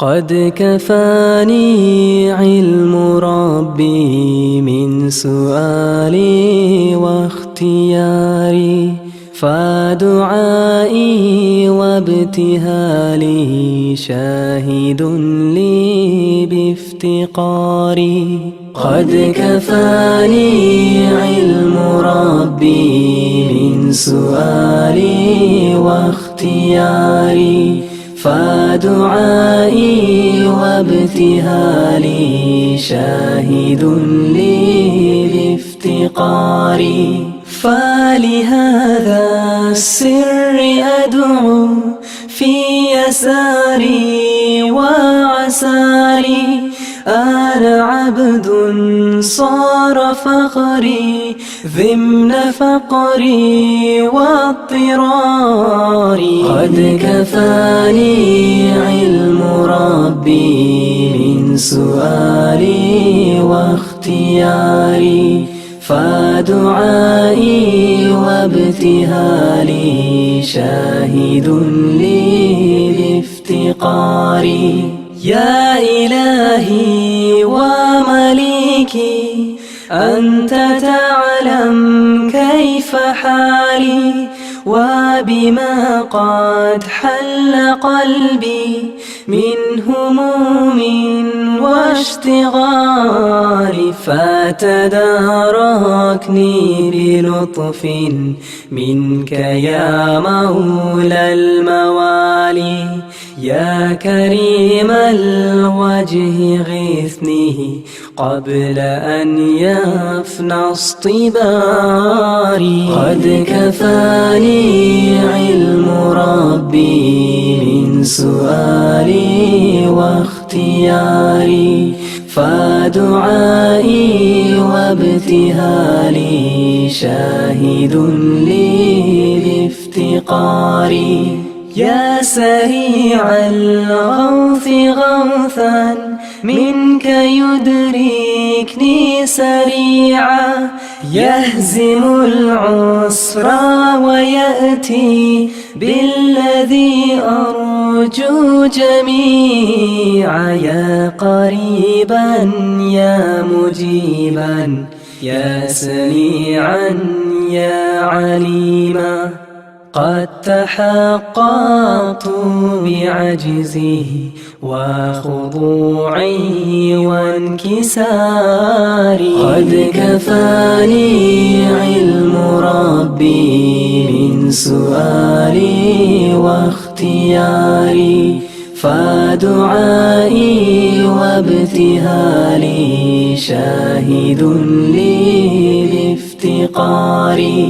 قد كفاني علم ربي من سؤالي واختياري، فدعائي وابتهالي شاهد لي بافتقاري. قد كفاني علم ربي من سؤالي واختياري، فدعائي وابتهالي شاهد لي بافتقاري. فلهذا السر أدعو في يساري وعساري، أنا عبد صار فخري ضمن فقري واضطراري. قد كفاني علم ربي من سؤالي واختياري، فدعائي وابتهالي شاهد لي بافتقاري. يا إلهي ومليكي أنت تعلم كيف حالي، وبما قد حل قلبي من هموم واشتغال، فتداركني بلطف منك يا مولى الموالي. يا كريم الوجه غثني قبل أن يفنى اصطباري. قد كفاني علم ربي من سؤالي واختياري، فدعائي وابتهالي شاهد لي بافتقاري. يا سريع الغوث غوثا منك يدركني سريعا، يهزم العسر ويأتي بالذي أرجو جميعا. يا قريبا يا مجيبا يا سميعا يا عليما، قد تحققت بعجزه وخضوعي وانكساري. قد كفاني علم ربي من سؤالي واختياري، فدعائي وابتهالي شاهد لي بافتقاري.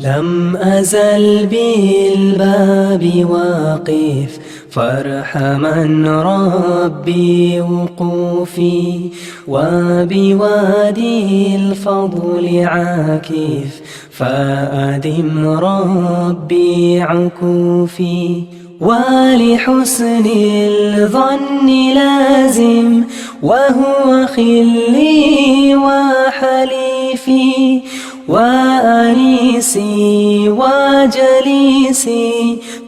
لم أزل بالباب واقف فارحمن ربي وقوفي، وبوادي الفضل عاكف فأدم ربي عكوفي. ولحسن الظن لازم وهو خلي وحليفي، وأنيسي وجليسي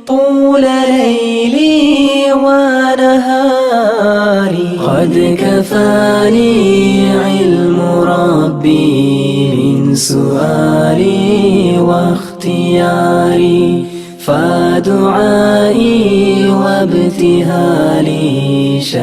طول ليلي ونهاري. قد كفاني علم ربي من سؤالي واختياري، فدعائي وابتهالي